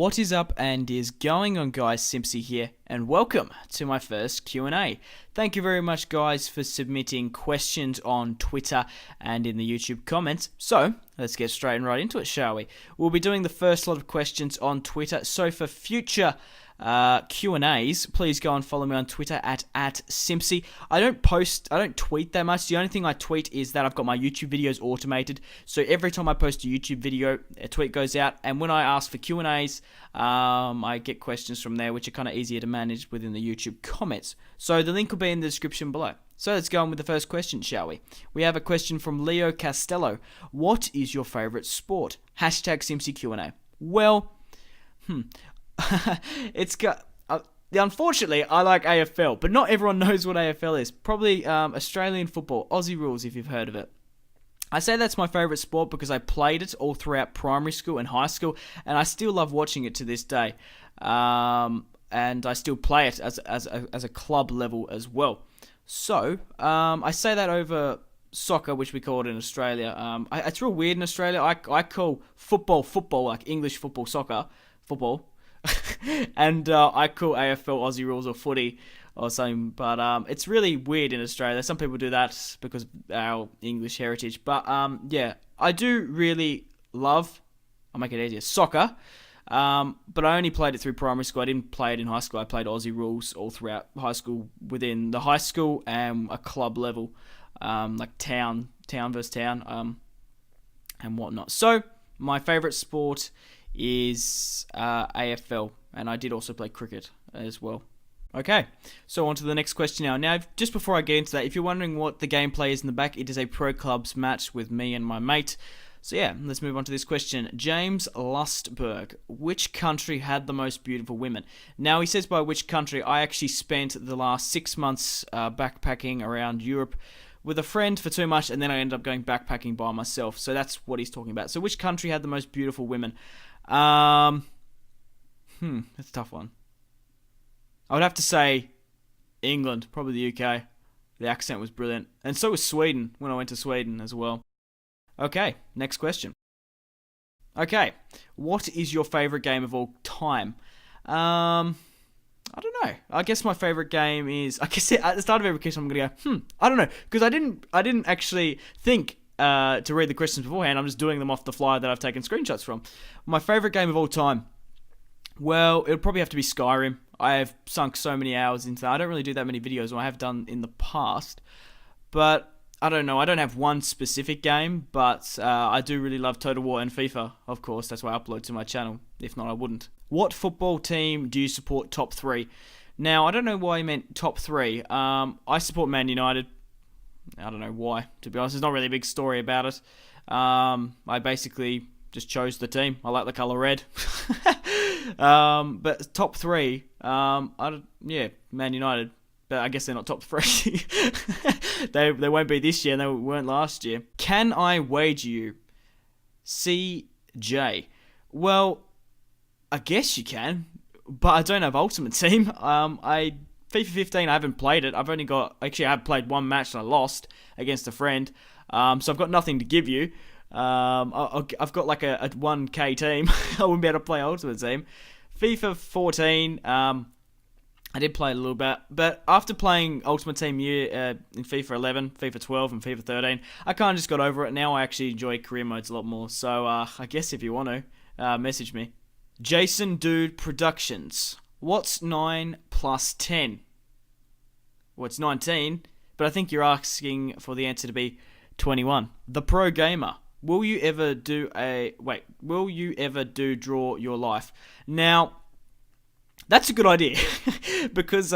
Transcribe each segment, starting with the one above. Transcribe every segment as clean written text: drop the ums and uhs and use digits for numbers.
What is up and is going on, guys? Simpzy here, and welcome to my first Q&A. Thank you very much, guys, for submitting questions on Twitter and in the YouTube comments. So, let's get straight and right into it, shall we? We'll be doing the first lot of questions on Twitter, so for future Q&As, please go and follow me on Twitter at Simpzy. I don't tweet that much. The only thing I tweet is that I've got my YouTube videos automated. So every time I post a YouTube video, a tweet goes out, and when I ask for Q&As, I get questions from there, which are kind of easier to manage within the YouTube comments. So the link will be in the description below. So let's go on with the first question, shall we? We have a question from Leo Castello. What is your favorite sport? Hashtag Simpzy Q&A. Well, it's got... unfortunately, I like AFL, but not everyone knows what AFL is. Probably Australian football, Aussie rules, if you've heard of it. I say that's my favourite sport because I played it all throughout primary school and high school, and I still love watching it to this day. And I still play it as a club level as well. So, I say that over soccer, which we call it in Australia. It's real weird in Australia. I call football, like English football, soccer, football. And I call AFL Aussie rules or footy or something, but it's really weird in Australia. Some people do that because of our English heritage, but yeah, I do really love, I'll make it easier, soccer, but I only played it through primary school. I didn't play it in high school. I played Aussie rules all throughout high school, within the high school and a club level, like town versus town, and whatnot. So my favourite sport is AFL, and I did also play cricket as well. Okay, so on to the next question now. Now, just before I get into that, if you're wondering what the gameplay is in the back, it is a pro clubs match with me and my mate. So yeah, let's move on to this question. James Lustberg, which country had the most beautiful women? Now, he says by which country. I actually spent the last 6 months backpacking around Europe with a friend for 2 months, and then I ended up going backpacking by myself. So that's what he's talking about. So which country had the most beautiful women? That's a tough one. I would have to say England, probably the UK. The accent was brilliant. And so was Sweden, when I went to Sweden as well. Okay, next question. Okay, what is your favourite game of all time? I don't know. I guess my favourite game is... I guess at the start of every question I'm going to go, I don't know. Because I didn't actually think to read the questions beforehand. I'm just doing them off the fly that I've taken screenshots from. My favourite game of all time? Well, it'll probably have to be Skyrim. I have sunk so many hours into that. I don't really do that many videos, or I have done in the past. But I don't know. I don't have one specific game, but I do really love Total War and FIFA, of course. That's why I upload to my channel. If not, I wouldn't. What football team do you support top three? Now, I don't know why he meant top three. I support Man United. I don't know why, to be honest. There's not really a big story about it. I basically just chose the team. I like the colour red. But top three, Man United. But I guess they're not top three. They won't be this year, and they weren't last year. Can I wager you CJ? Well, I guess you can, but I don't have Ultimate Team. FIFA 15, I haven't played it. I have played one match and I lost against a friend. So I've got nothing to give you. I've got like a 1k team. I wouldn't be able to play Ultimate Team. FIFA 14, I did play it a little bit, but after playing Ultimate Team in FIFA 11, FIFA 12, and FIFA 13, I kind of just got over it. Now I actually enjoy career modes a lot more. So I guess if you want to, message me. Jason Dude Productions. What's 9 plus 10? Well, it's 19, but I think you're asking for the answer to be 21. The Pro Gamer. Will you ever do Draw Your Life? Now, that's a good idea. Because,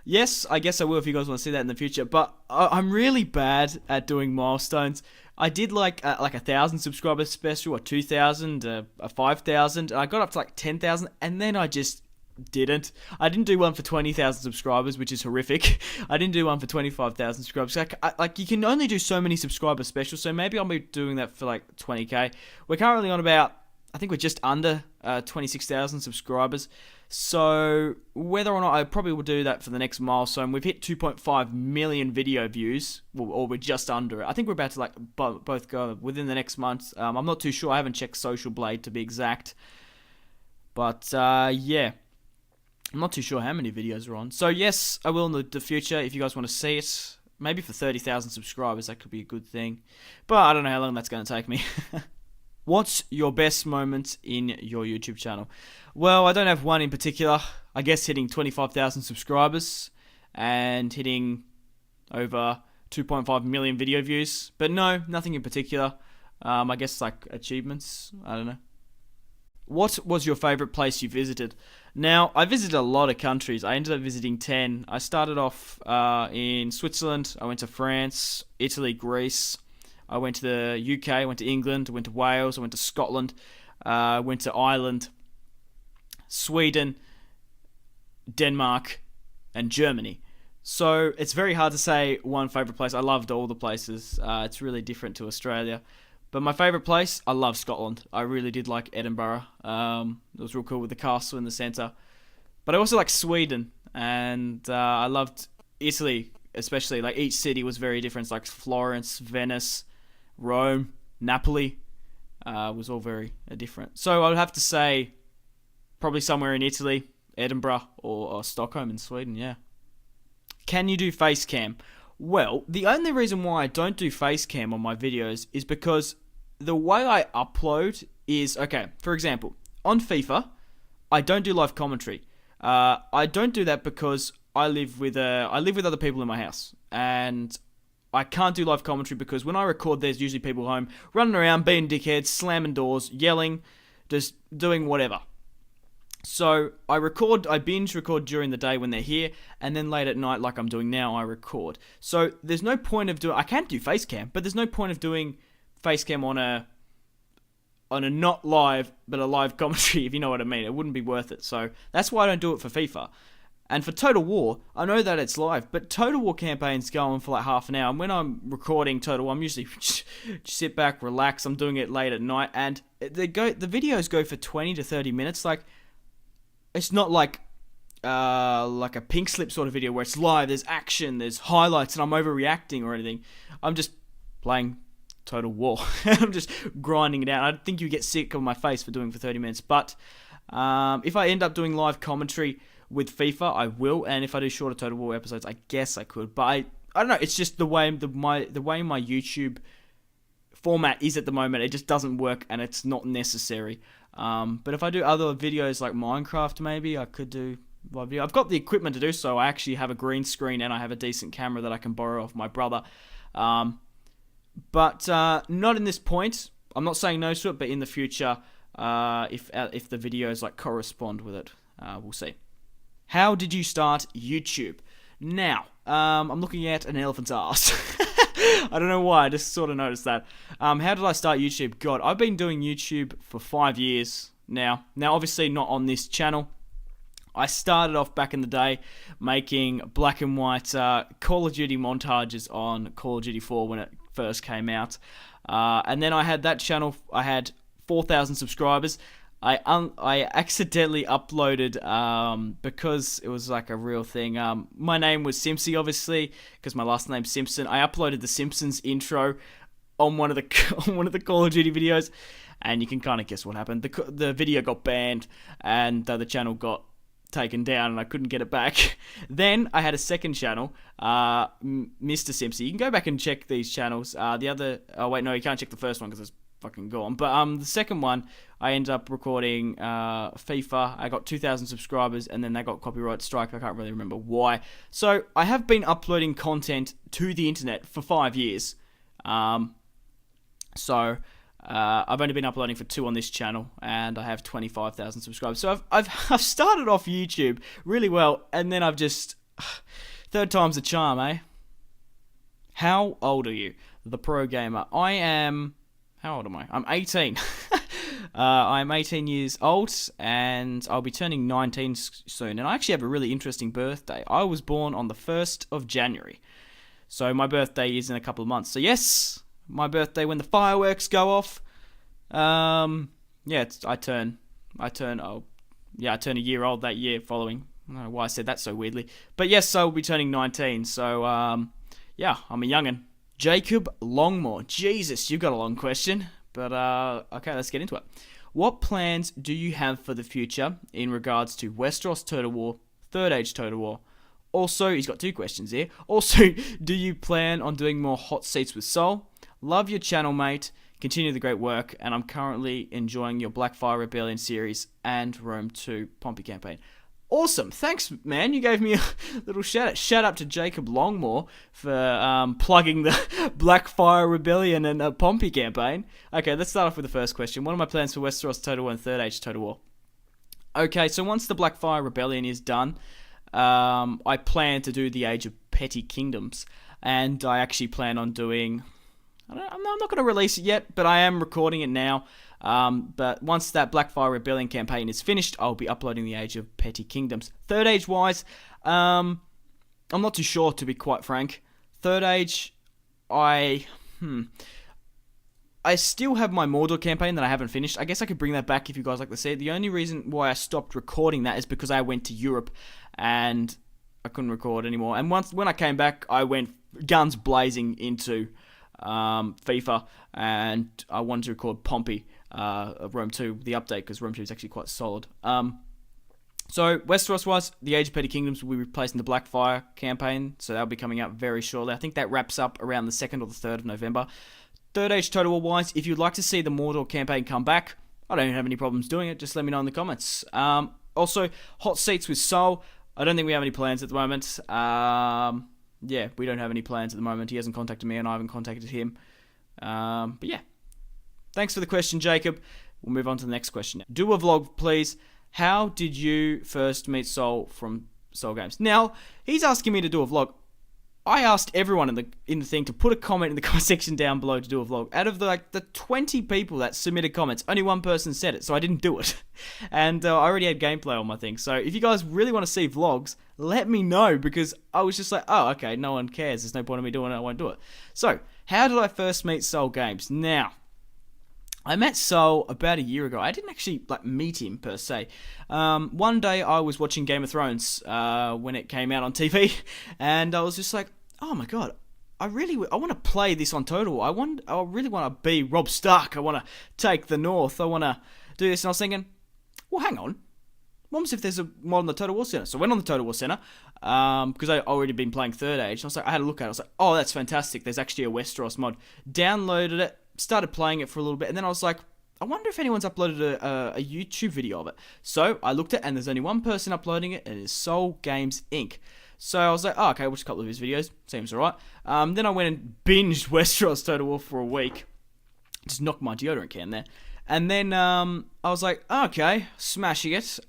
yes, I guess I will if you guys want to see that in the future. But I'm really bad at doing milestones. I did like a 1,000 subscriber special, a 2,000, a 5,000. And I got up to like 10,000, and then I just didn't. I didn't do one for 20,000 subscribers, which is horrific. I didn't do one for 25,000 subscribers. Like you can only do so many subscriber specials, so maybe I'll be doing that for like 20k. We're currently on about, I think we're just under 26,000 subscribers. So whether or not I probably will do that for the next milestone. We've hit 2.5 million video views, or we're just under it. I think we're about to like both go within the next month. I'm not too sure. I haven't checked Social Blade to be exact. But yeah, I'm not too sure how many videos are on. So yes, I will in the future if you guys want to see it. Maybe for 30,000 subscribers, that could be a good thing. But I don't know how long that's going to take me. What's your best moment in your YouTube channel? Well, I don't have one in particular. I guess hitting 25,000 subscribers and hitting over 2.5 million video views. But no, nothing in particular. I guess like achievements. I don't know. What was your favourite place you visited? Now, I visited a lot of countries. I ended up visiting 10. I started off in Switzerland. I went to France, Italy, Greece. I went to the UK, I went to England, I went to Wales, I went to Scotland, I went to Ireland, Sweden, Denmark, and Germany. So it's very hard to say one favourite place. I loved all the places. It's really different to Australia. But my favourite place, I love Scotland. I really did like Edinburgh. It was real cool with the castle in the centre. But I also like Sweden, and I loved Italy, especially. Like each city was very different. It's like Florence, Venice, Rome, Napoli was all very different. So I would have to say probably somewhere in Italy, Edinburgh, or Stockholm in Sweden, yeah. Can you do face cam? Well, the only reason why I don't do face cam on my videos is because the way I upload is, okay, for example, on FIFA, I don't do live commentary. I don't do that because I live with other people in my house, and I can't do live commentary because when I record, there's usually people home running around, being dickheads, slamming doors, yelling, just doing whatever. So I binge record during the day when they're here, and then late at night, like I'm doing now, I record. So there's no point of I can't do face cam, but there's no point of doing face cam on a not live, but a live commentary, if you know what I mean. It wouldn't be worth it. So that's why I don't do it for FIFA. And for Total War, I know that it's live, but Total War campaigns go on for like half an hour. And when I'm recording Total War, I'm usually just sit back, relax. I'm doing it late at night, and the videos go for 20 to 30 minutes. Like, it's not like a pink slip sort of video where it's live, there's action, there's highlights, and I'm overreacting or anything. I'm just playing Total War. I'm just grinding it out. I think you get sick of my face for doing for 30 minutes. But if I end up doing live commentary with FIFA, I will. And if I do shorter Total War episodes, I guess I could. But I don't know. It's just the way my YouTube format is at the moment. It just doesn't work, and it's not necessary. But if I do other videos like Minecraft, maybe I could do live video. I've got the equipment to do so. I actually have a green screen, and I have a decent camera that I can borrow off my brother. But not in this point. I'm not saying no to it, but in the future, if the videos like correspond with it, we'll see. How did you start YouTube? Now, I'm looking at an elephant's ass. I don't know why, I just sort of noticed that. How did I start YouTube? God, I've been doing YouTube for 5 years now. Now, obviously not on this channel. I started off back in the day making black and white Call of Duty montages on Call of Duty 4 when it first came out. And then I had that channel, I had 4,000 subscribers. I accidentally uploaded, because it was like a real thing. My name was Simpzy, obviously, because my last name's Simpson. I uploaded the Simpsons intro on one of the Call of Duty videos, and you can kind of guess what happened. The video got banned, and the channel got taken down, and I couldn't get it back. Then I had a second channel, Mr. Simpzy. You can go back and check these channels. Oh wait, no, you can't check the first one because it's fucking gone. But the second one, I ended up recording FIFA. I got 2,000 subscribers, and then they got copyright strike. I can't really remember why. So I have been uploading content to the internet for 5 years. So I've only been uploading for 2 on this channel, and I have 25,000 subscribers. So I've started off YouTube really well, and then I've just third time's the charm, eh? How old are you? The pro gamer. How old am I? I'm 18. I'm 18 years old, and I'll be turning 19 soon. And I actually have a really interesting birthday. I was born on the 1st of January. So my birthday is in a couple of months. So yes, my birthday when the fireworks go off. I turn a year old that year following. I don't know why I said that so weirdly. But yes, I'll be turning 19. So I'm a youngin'. Jacob Longmore. Jesus, you've got a long question. But okay, let's get into it. What plans do you have for the future in regards to Westeros Total War, Third Age Total War? Also, he's got 2 questions here. Also, do you plan on doing more hot seats with Sol? Love your channel, mate. Continue the great work, and I'm currently enjoying your Blackfire Rebellion series and Rome 2 Pompey campaign. Awesome. Thanks, man. You gave me a little shout out. Shout out to Jacob Longmore for plugging the Blackfire Rebellion and Pompey campaign. Okay, let's start off with the first question. What are my plans for Westeros Total War and Third Age Total War? Okay, so once the Blackfire Rebellion is done, I plan to do the Age of Petty Kingdoms, and I actually plan on doing... I'm not going to release it yet, but I am recording it now. But once that Blackfire Rebellion campaign is finished, I'll be uploading the Age of Petty Kingdoms. Third Age wise, I'm not too sure, to be quite frank. Third Age, I still have my Mordor campaign that I haven't finished. I guess I could bring that back if you guys like to see it. The only reason why I stopped recording that is because I went to Europe and I couldn't record anymore. And when I came back, I went guns blazing into FIFA, and I wanted to record Pompey of Rome 2, the update, because Rome 2 is actually quite solid. So Westeros-wise, the Age of Petty Kingdoms will be replacing the Blackfire campaign, so that'll be coming out very shortly. I think that wraps up around the 2nd or the 3rd of November. Third Age Total War-wise, if you'd like to see the Mordor campaign come back, I don't have any problems doing it, just let me know in the comments. Also, hot seats with Sol, I don't think we have any plans at the moment. Yeah, we don't have any plans at the moment. He hasn't contacted me and I haven't contacted him. But yeah, thanks for the question, Jacob. We'll move on to the next question now. Do a vlog, please. How did you first meet Sol from Sol Games? Now, he's asking me to do a vlog. I asked everyone in the thing to put a comment in the comment section down below to do a vlog. Out of the 20 people that submitted comments, only one person said it, so I didn't do it. And I already had gameplay on my thing. So if you guys really want to see vlogs, let me know, because I was just like, oh, okay, no one cares. There's no point in me doing it. I won't do it. So, how did I first meet Sol Games? Now, I met Sol about a year ago. I didn't actually meet him per se. One day I was watching Game of Thrones when it came out on TV, and I was just like, oh my god, I want to play this on Total War. I really want to be Robb Stark. I want to take the North. I want to do this. And I was thinking, well, hang on. What was if there's a mod on the Total War Center? So I went on the Total War Center, because I already been playing Third Age. And I was like, I had a look at it. I was like, oh, that's fantastic. There's actually a Westeros mod. Downloaded it. Started playing it for a little bit, and then I was like, I wonder if anyone's uploaded a YouTube video of it. So I looked at it, and there's only one person uploading it, and it is Sol Games Inc. So I was like, oh, okay, I'll watch a couple of his videos. Seems alright. Then I went and binged Westeros Total War for a week. Just knocked my deodorant can there. And then I was like, oh, okay, smashing it.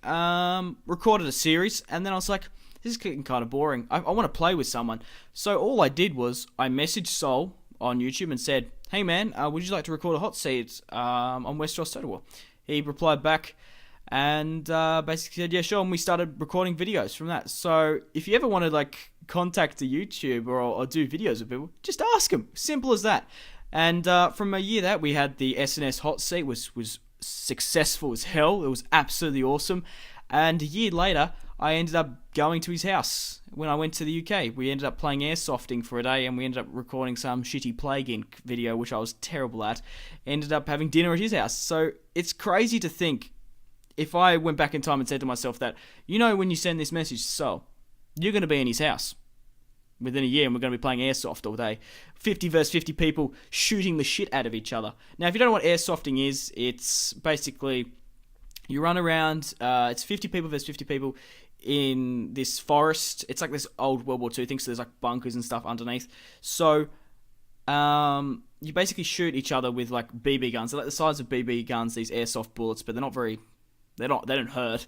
Recorded a series, and then I was like, this is getting kind of boring. I want to play with someone. So all I did was I messaged Sol on YouTube and said, hey man, would you like to record a hot seat on Westeros Total War? He replied back and basically said, yeah, sure, and we started recording videos from that. So if you ever want to contact a YouTuber or do videos with people, just ask them. Simple as that. And from a year that we had the SNS hot seat was successful as hell. It was absolutely awesome. And a year later, I ended up going to his house when I went to the UK. We ended up playing airsofting for a day, and we ended up recording some shitty Plague Inc. video, which I was terrible at. Ended up having dinner at his house. So it's crazy to think, if I went back in time and said to myself that, when you send this message to Sol, you're going to be in his house within a year, and we're going to be playing airsoft all day. 50 versus 50 people shooting the shit out of each other. Now, if you don't know what airsofting is, it's basically you run around, it's 50 people versus 50 people in this forest. It's like this old World War II thing, so there's bunkers and stuff underneath. So you basically shoot each other with BB guns. They're the size of BB guns, these airsoft bullets, but they don't hurt.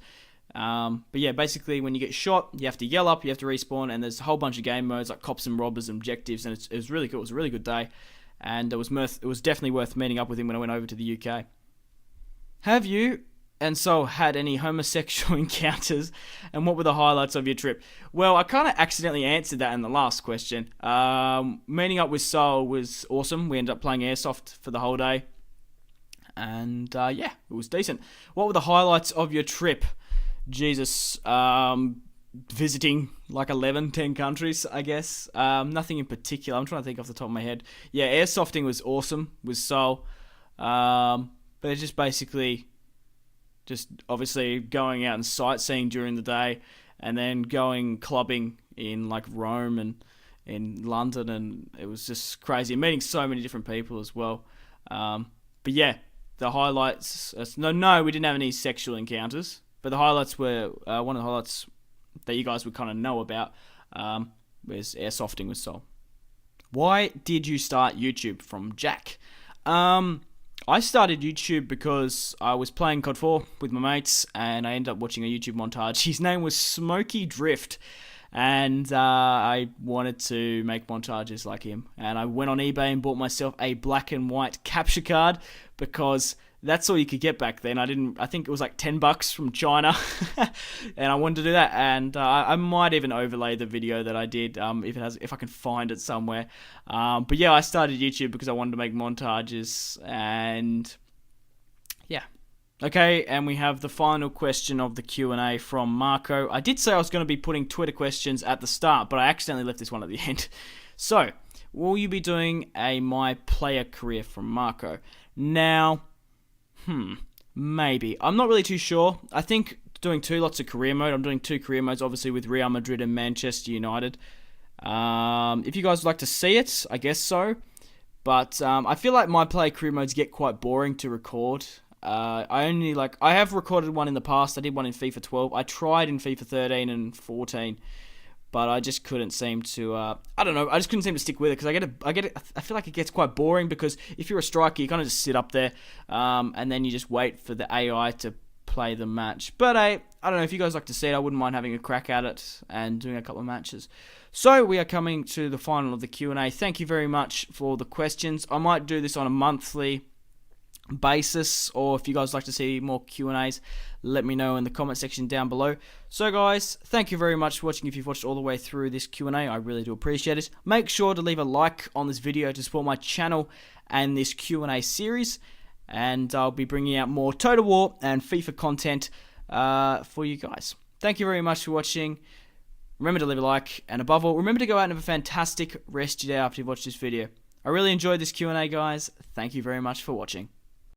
But yeah, basically when you get shot, you have to yell up, you have to respawn, and there's a whole bunch of game modes like cops and robbers and objectives, and it was really cool. It was a really good day, and it was definitely worth meeting up with him when I went over to the UK. Have you and Sol had any homosexual encounters, and what were the highlights of your trip? Well, I kind of accidentally answered that in the last question. Meeting up with Sol was awesome. We ended up playing airsoft for the whole day, and yeah, it was decent. What were the highlights of your trip? Jesus, visiting 10 countries, I guess. Nothing in particular. I'm trying to think off the top of my head. Yeah, airsofting was awesome with Sol. But it's just basically just obviously going out and sightseeing during the day, and then going clubbing in like Rome and in London, and it was just crazy. Meeting so many different people as well. But yeah, the highlights. No, we didn't have any sexual encounters, but the highlights were one of the highlights that you guys would kind of know about was airsofting with Sol. Why did you start YouTube? From Jack. I started YouTube because I was playing COD 4 with my mates, and I ended up watching a YouTube montage. His name was Smokey Drift, and I wanted to make montages like him. And I went on eBay and bought myself a black and white capture card because that's all you could get back then. I think it was like $10 from China, and I wanted to do that. And I might even overlay the video that I did if I can find it somewhere. But yeah, I started YouTube because I wanted to make montages, and yeah. Okay, and we have the final question of the Q&A from Marco. I did say I was going to be putting Twitter questions at the start, but I accidentally left this one at the end. So, will you be doing a My Player Career from Marco? Now, maybe. I'm not really too sure. I think doing two lots of career mode. I'm doing 2 career modes, obviously, with Real Madrid and Manchester United. If you guys would like to see it, I guess so. But I feel like My Player Career modes get quite boring to record. I have recorded one in the past. I did one in FIFA 12. I tried in FIFA 13 and 14, but I just couldn't seem to. I don't know. I just couldn't seem to stick with it because I feel like it gets quite boring because if you're a striker, you kind of just sit up there, and then you just wait for the AI to play the match. But I don't know, if you guys like to see it, I wouldn't mind having a crack at it and doing a couple of matches. So we are coming to the final of the Q&A. Thank you very much for the questions. I might do this on a monthly basis, or if you guys like to see more Q&As, let me know in the comment section down below. So guys, thank you very much for watching. If you've watched all the way through this Q&A, I really do appreciate it. Make sure to leave a like on this video to support my channel and this Q&A series, and I'll be bringing out more Total War and FIFA content for you guys. Thank you very much for watching. Remember to leave a like, and above all, remember to go out and have a fantastic rest of your day after you've watched this video. I really enjoyed this Q&A, guys. Thank you very much for watching.